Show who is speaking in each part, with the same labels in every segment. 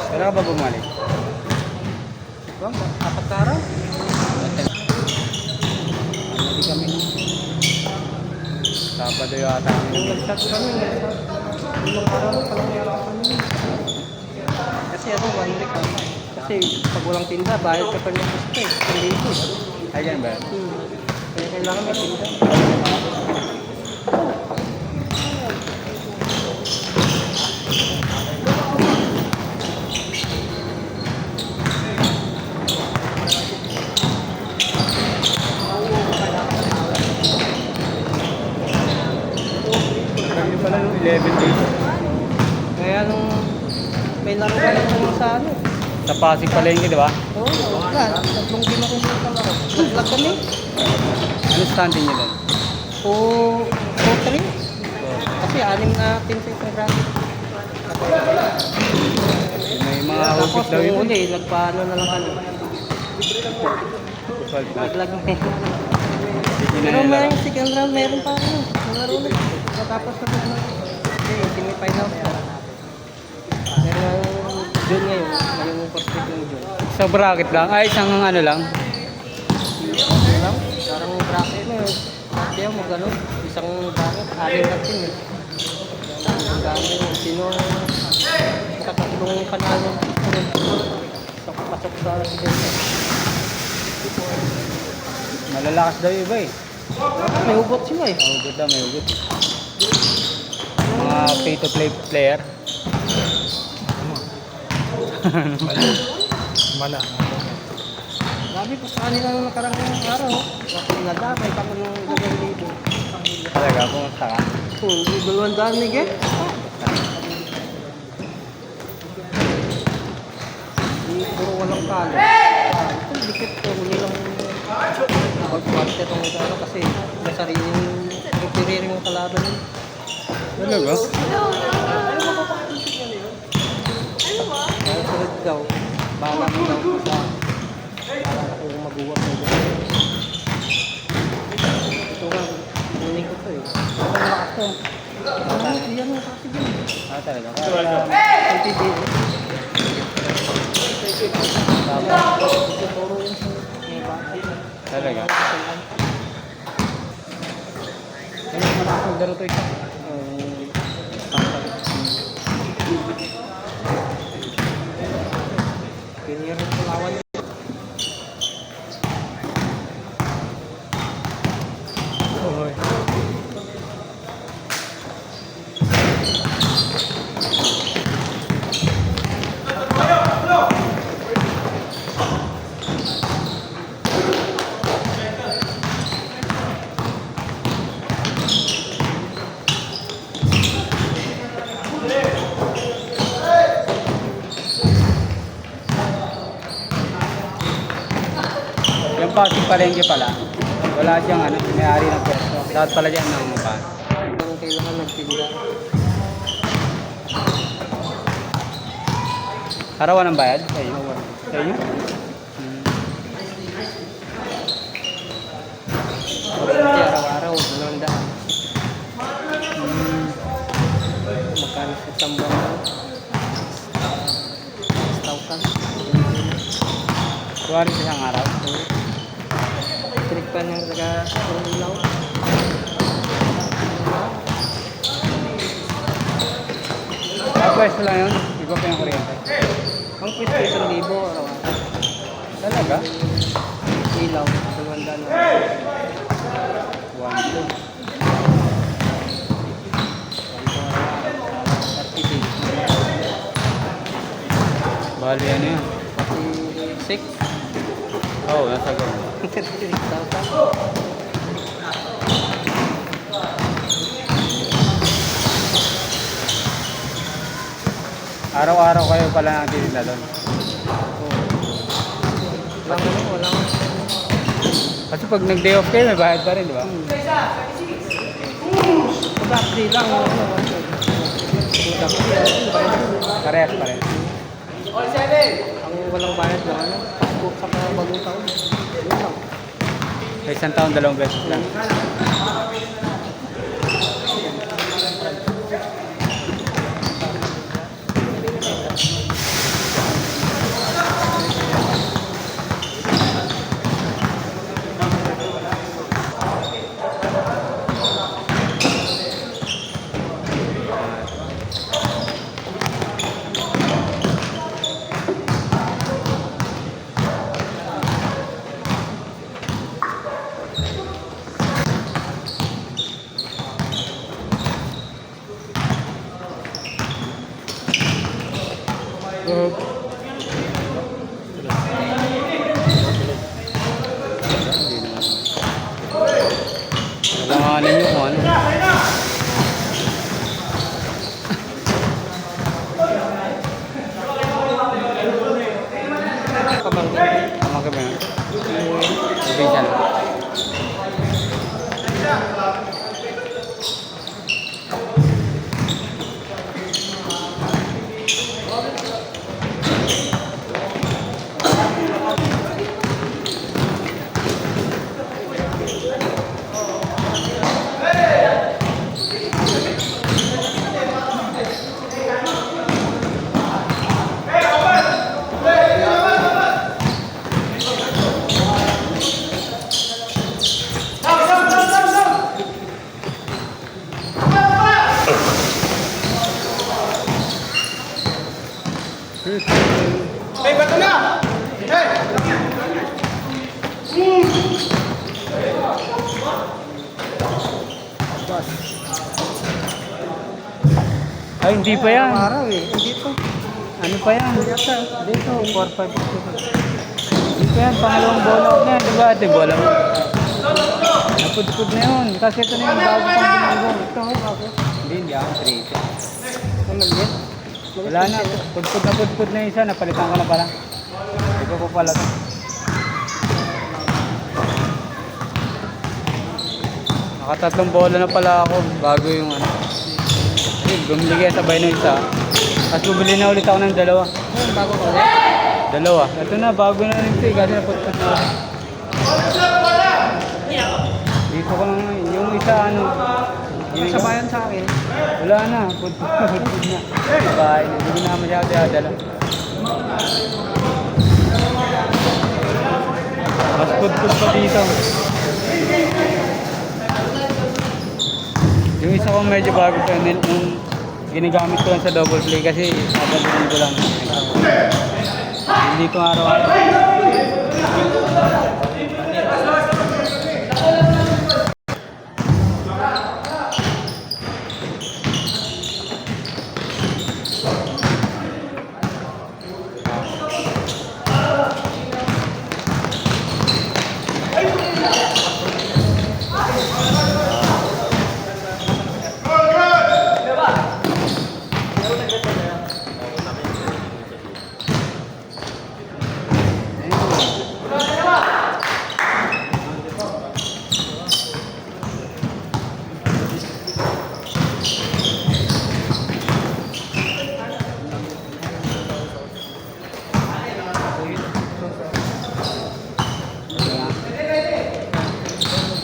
Speaker 1: Kailan ka ba bumalik?
Speaker 2: Bang, apat na araw?
Speaker 1: Hindi kami. Sabado yata kami.
Speaker 2: Yung nag-start kami, ilang araw na palang yara kami. Kasi ano, 1 week ah. Kasi pag walang tinda, bayad ka pa ng gusto eh. Hindi ito.
Speaker 1: Ay, ganun ba?
Speaker 2: Kaya kailangan may tinda.
Speaker 1: Kami pala nung 11 days.
Speaker 2: Kaya nung may laro ka lang sa ano.
Speaker 1: Sa Pasig Palengke, di ba?
Speaker 2: Oo, wala. 3 game ako sa laro. Nag-vlog kami.
Speaker 1: Ano standing niya doon?
Speaker 2: 4-3. Kasi 6 na team sa isang graphic.
Speaker 1: May mga
Speaker 2: Tapos
Speaker 1: hugis daw
Speaker 2: nung
Speaker 1: yun.
Speaker 2: uli, nagpaano na lang kami. Nag-vlog na.
Speaker 1: Hindi na
Speaker 2: Pero
Speaker 1: nila.
Speaker 2: may second round, meron pa ano. Nalaro ulit. Matapos na po. Okay, semi-finals na. Pero June ngayon, yung first week ng June.
Speaker 1: Sa bracket lang? Ay, isang ano lang?
Speaker 2: Alam, parang bracket na yun. Kaya mag-ano, isang bracket, 6 na team eh. Ang dami yun. Sino ang katatlong panalo? Pasok sa season.
Speaker 1: Malalakas daw yung iba eh.
Speaker 2: May hugot sila eh.
Speaker 1: Hugot daw, may hugot. Mga pay-to-play player.
Speaker 3: Mala.
Speaker 2: Grabe pa sa kanila nung nakarang araw. Nadamay pa ko ng 2,000.
Speaker 1: Talaga, pumunta ka.
Speaker 2: Yung 200 ni Get. Puro walang kalo. Ito, dikit ko. Huli lang mag-quarter ng ano kasi may sariling pipiririn yung kalaban yun.
Speaker 1: Talaga?
Speaker 2: Kaya sunod daw, bahala mo daw sa para ako mag-uwap mo dyan. Ito nga, kunin ko to eh. Ang lakas ko. Yan ang kasi dyan.
Speaker 1: Ah, talaga.
Speaker 2: Ang TV. Tapos, ituturo yun sa mga bata.
Speaker 1: Talaga. Ano yung malakas maglaro to isa?
Speaker 2: Pinirong Palawan.
Speaker 1: Oy. Yung Pasig Palengke pala, wala siyang ano, may-ari ng pwesto. Dapat pala dyan ng mga pan.
Speaker 2: Ang kailangan magtinda.
Speaker 1: Arawan ng bayad? Sa inyo? Sa inyo?
Speaker 2: Kasi araw-araw, 200. Magkano sa isang buwan? 6,000.
Speaker 1: Tuwari sa isang araw.
Speaker 2: Trick pa niyang taga-ilaw.
Speaker 1: Pwesto lang yun, iba pa yung kuryente.
Speaker 2: Ang pwesto 1,000 araw-araw.
Speaker 1: Talaga?
Speaker 2: Ilaw, 200 na.
Speaker 1: 1, 2.
Speaker 2: 30 days.
Speaker 1: Bali ano yun?
Speaker 2: 46.
Speaker 1: Oo, nasa ganun.
Speaker 2: 36,000.
Speaker 1: Araw-araw kayo pala nagtitinda doon.
Speaker 2: Walang.
Speaker 1: Kasi pag nag-day off kayo, may bayad pa rin, di ba?
Speaker 2: Pag-upday lang.
Speaker 1: Parehas pa rin.
Speaker 2: Ang walang bayad lang, ano? Passport sa bagong taon. Yun lang.
Speaker 1: Sa isang taon, 2 beses lang. Alanganin nyo kung ano. Tama ka ba yun? Probinsya na.
Speaker 3: Hey, bato na! Hey!
Speaker 1: Ay, hindi pa yan.
Speaker 2: Araw eh. Hindi to.
Speaker 1: Ano pa yan?
Speaker 2: Yata.
Speaker 1: Dito, 4-5. Hindi pa yan, pangalawang bola out na yan, diba? Ate, bola mo. Napudpud na yun. Kasi ito na yung bago pang ginagawa.
Speaker 2: Ito ako.
Speaker 1: Hindi ako 3.
Speaker 2: Ano ulit?
Speaker 1: Wala na, pudpud na isa, napalitan ko na pala. Ito ko pala to. Nakatatlong bola na pala ako bago yung ano. Bumili kaya sabay na isa. Tapos bumili na ulit ako ng dalawa.
Speaker 2: Ano, bago ko ulit?
Speaker 1: Dalawa. Ito na, bago na rin ito eh. Kasi napudpud na ako. Dito ko lang, yung isa ano.
Speaker 2: Yung sabayan sa akin.
Speaker 1: Wala na, pudpud na. Sabay na, hindi na masyado dala. Mas pudpud pa dito. Yung isa ko medyo bago pa yun, yung ginagamit ko lang sa double play kasi dadalhin ko lang. Hindi ko araw-araw.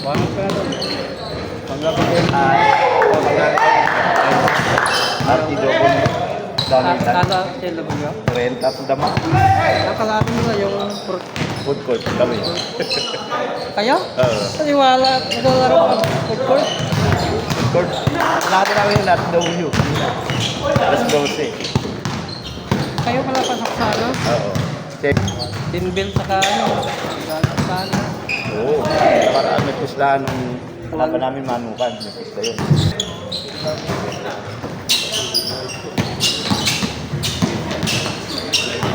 Speaker 1: Bangun ka na doon. Paglapit ko yung
Speaker 3: Arti double. Dami na.
Speaker 2: Kada sila ba yun?
Speaker 3: Renta sa dama.
Speaker 2: Nakalatin nila yung
Speaker 3: Food court. Dami.
Speaker 2: Kayo? Paniwala. Naglalaro ka food court?
Speaker 3: Food court. Lahat namin yung lahat W. Alas 12.
Speaker 2: Kayo pala pasok sa ano?
Speaker 3: Oo. Check.
Speaker 2: Tinbil sa ano? Sa ano?
Speaker 3: Oo. Nakaraan may puslahan ng kalaban namin manukan. May pusla yun.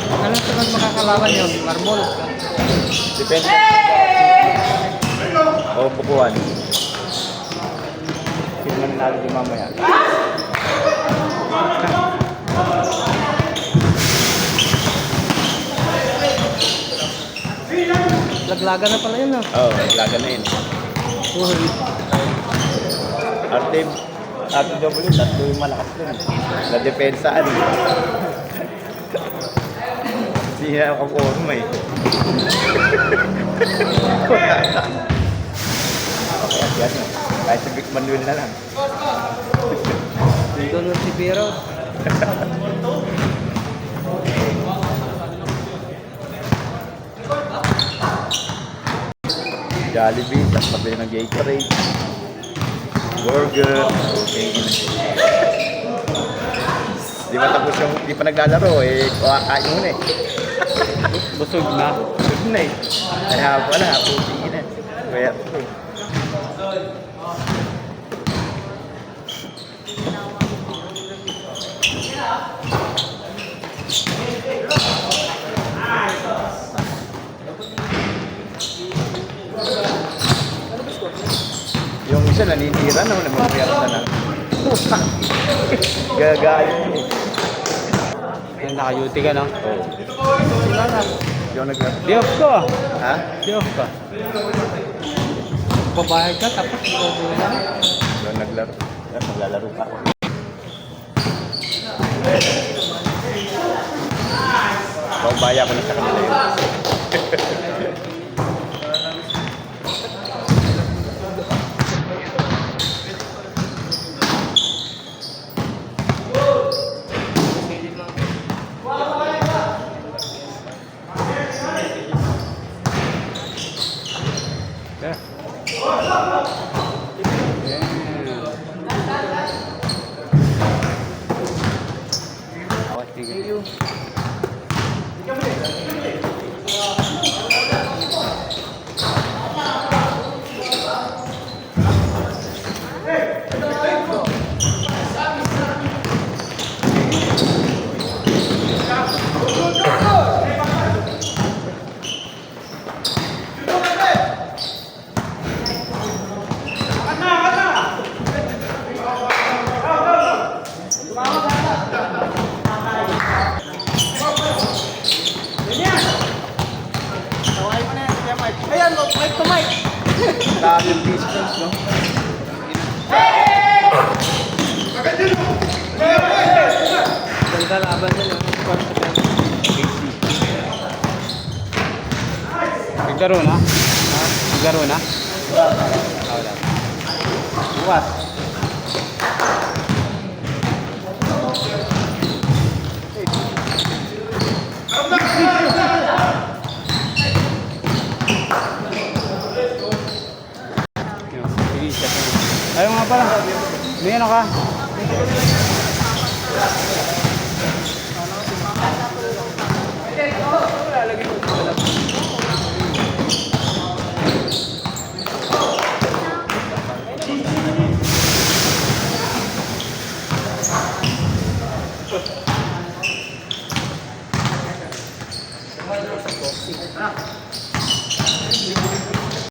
Speaker 2: Ano sa mas makakalaban yun? Marble?
Speaker 3: Depende. O bukuan. Tignan natin yung mamaya.
Speaker 2: Laglaga na pala yun, no?
Speaker 3: Oo, laga na yun. Arte W, tatlo yung malakas doon. Na depensaan. Hindi na ako forma eh. Okay, at yan. Kahit si Vic Manuel na lang.
Speaker 2: Doon si Biro.
Speaker 3: Jollibee, tapos pabili ng Gatorade. Burger. Okay. Di ba tapos yung di pa naglalaro eh, kain mo na eh.
Speaker 1: busog na.
Speaker 3: Busog na eh. Ay hapa na, puti na. Kaya minsan naninira naman, namamuyarsa na. Gagalit eh.
Speaker 1: Yan, naka-duty ka, no?
Speaker 3: Oo.
Speaker 2: Wala na.
Speaker 3: Hindi ako naglaro.
Speaker 1: Di off ka.
Speaker 3: Ha?
Speaker 1: Di off ka.
Speaker 2: Babayad ka tapos iubulan.
Speaker 3: Hindi ako naglaro. Maglalaro pa ako. Paubaya ko na sa kanila yun.
Speaker 1: Yeah. Oh, sige.
Speaker 2: Ayan, mic to mic.
Speaker 3: Daming distance, no?
Speaker 2: Ganda laban nila.
Speaker 1: Naglaro na? Naglaro na? Wala. Bukas. Ayaw nga pala. May ano ka?